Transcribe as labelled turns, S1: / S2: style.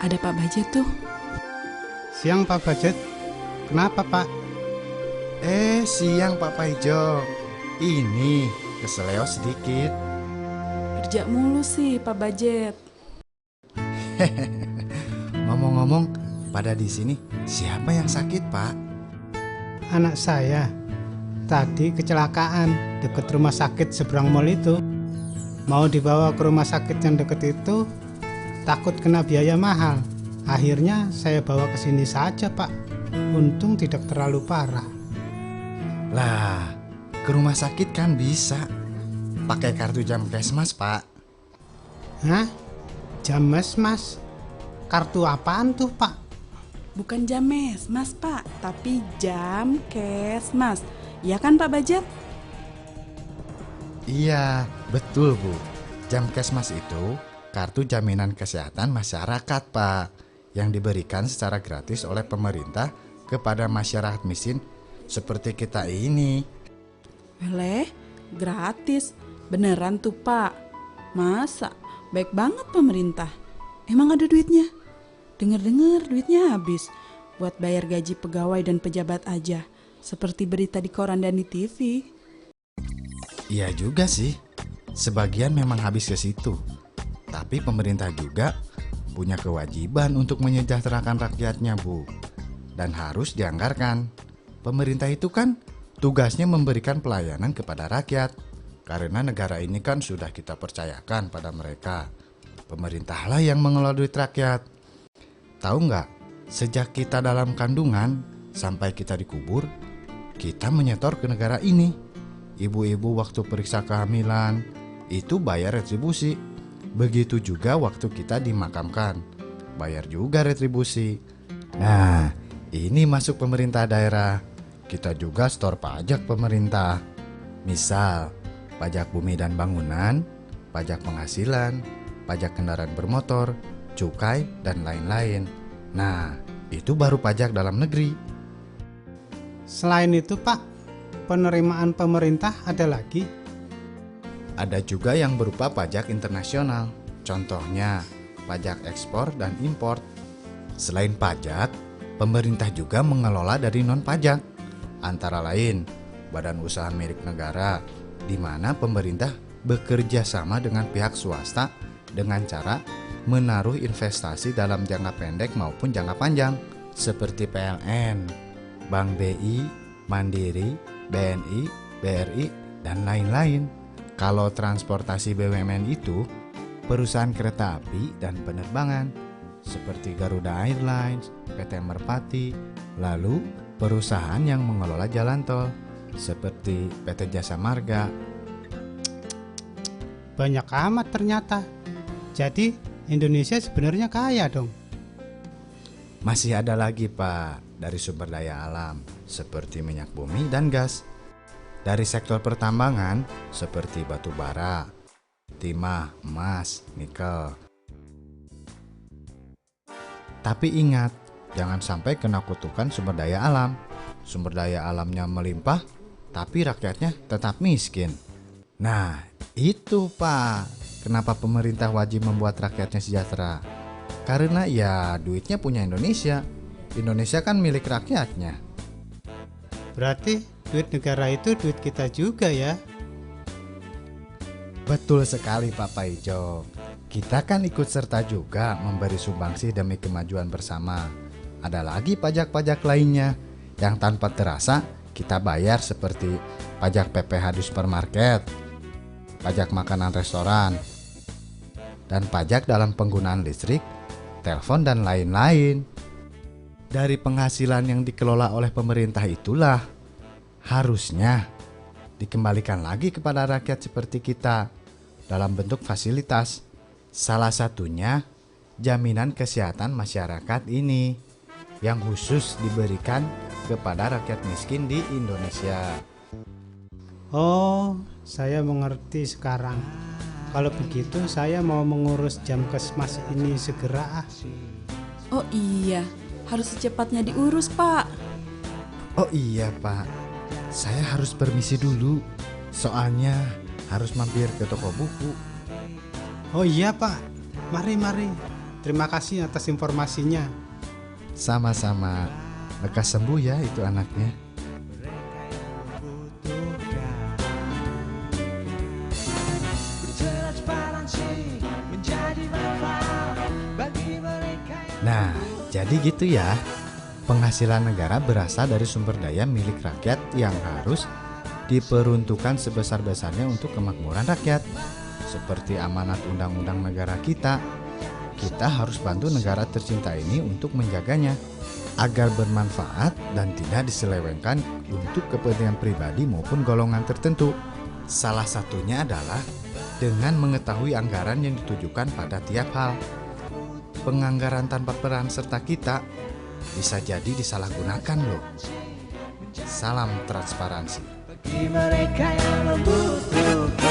S1: ada Pak Bajet tuh.
S2: Siang Pak Bajet, kenapa Pak?
S3: Siang Pak Paijo. Ini keseleo sedikit.
S1: Kerja mulu sih Pak Bajet.
S3: Ngomong-ngomong, pada di sini siapa yang sakit, Pak?
S2: Anak saya tadi kecelakaan dekat rumah sakit seberang mall itu. Mau dibawa ke rumah sakit yang dekat itu, takut kena biaya mahal. Akhirnya saya bawa ke sini saja Pak. Untung tidak terlalu parah.
S3: Lah, ke rumah sakit kan bisa pakai kartu Jamkesmas, Pak.
S2: Hah? James Mas? Kartu apaan tuh Pak?
S1: Bukan James Mas Pak, tapi Jamkesmas. Ya kan Pak Bajet?
S3: Iya, betul Bu. Jamkesmas itu kartu jaminan kesehatan masyarakat, Pak, yang diberikan secara gratis oleh pemerintah kepada masyarakat miskin seperti kita ini.
S1: Eleh, gratis. Beneran tuh Pak. Masa? Baik banget pemerintah. Emang ada duitnya? Dengar-dengar duitnya habis buat bayar gaji pegawai dan pejabat aja. Seperti berita di koran dan di TV.
S3: Iya juga sih. Sebagian memang habis ke situ. Tapi pemerintah juga punya kewajiban untuk menyejahterakan rakyatnya, Bu. Dan harus dianggarkan. Pemerintah itu kan tugasnya memberikan pelayanan kepada rakyat. Karena negara ini kan sudah kita percayakan pada mereka. Pemerintahlah yang mengelola duit rakyat. Tahu nggak, sejak kita dalam kandungan sampai kita dikubur, kita menyetor ke negara ini. Ibu-ibu waktu periksa kehamilan, itu bayar retribusi. Begitu juga waktu kita dimakamkan, bayar juga retribusi. Nah, ini masuk pemerintah daerah. Kita juga setor pajak pemerintah. Misal, pajak bumi dan bangunan, pajak penghasilan, pajak kendaraan bermotor, cukai, dan lain-lain. Nah, itu baru pajak dalam negeri.
S2: Selain itu Pak, penerimaan pemerintah ada lagi?
S3: Ada juga yang berupa pajak internasional. Contohnya, pajak ekspor dan impor. Selain pajak, pemerintah juga mengelola dari non-pajak. Antara lain, badan usaha milik negara, di mana pemerintah bekerja sama dengan pihak swasta dengan cara menaruh investasi dalam jangka pendek maupun jangka panjang, seperti PLN, Bank BI, Mandiri, BNI, BRI, dan lain-lain. Kalau transportasi BUMN itu perusahaan kereta api dan penerbangan seperti Garuda Airlines, PT Merpati, lalu perusahaan yang mengelola jalan tol seperti PT Jasa Marga.
S2: Banyak amat ternyata. Jadi Indonesia sebenarnya kaya dong.
S3: Masih ada lagi Pak, dari sumber daya alam seperti minyak bumi dan gas. Dari sektor pertambangan seperti batu bara, timah, emas, nikel. Tapi ingat, jangan sampai kena kutukan sumber daya alam. Sumber daya alamnya melimpah, tapi rakyatnya tetap miskin. Nah, itu Pak, kenapa pemerintah wajib membuat rakyatnya sejahtera. Karena ya duitnya punya Indonesia. Indonesia kan milik rakyatnya.
S2: Berarti duit negara itu duit kita juga ya?
S3: Betul sekali Pak Paijo. Kita kan ikut serta juga memberi sumbangsi demi kemajuan bersama. Ada lagi pajak-pajak lainnya yang tanpa terasa kita bayar seperti pajak PPh di supermarket, pajak makanan restoran, dan pajak dalam penggunaan listrik, telepon, dan lain-lain. Dari penghasilan yang dikelola oleh pemerintah itulah harusnya dikembalikan lagi kepada rakyat seperti kita dalam bentuk fasilitas. Salah satunya jaminan kesehatan masyarakat ini yang khusus diberikan kepada rakyat miskin di Indonesia.
S2: Oh, saya mengerti sekarang. Kalau begitu saya mau mengurus Jamkesmas ini segera.
S1: Oh iya, harus secepatnya diurus Pak.
S3: Oh iya Pak, saya harus permisi dulu. Soalnya harus mampir ke toko buku.
S2: Oh iya Pak, mari. Terima kasih atas informasinya.
S3: Sama-sama. Lekas sembuh ya itu anaknya. Nah, jadi gitu ya. Penghasilan negara berasal dari sumber daya milik rakyat yang harus diperuntukkan sebesar-besarnya untuk kemakmuran rakyat. Seperti amanat undang-undang negara kita harus bantu negara tercinta ini untuk menjaganya agar bermanfaat dan tidak diselewengkan untuk kepentingan pribadi maupun golongan tertentu. Salah satunya adalah dengan mengetahui anggaran yang ditujukan pada tiap hal. Penganggaran tanpa peran serta kita bisa jadi disalahgunakan loh. Salam transparansi.
S4: Bagi mereka yang membutuhkan.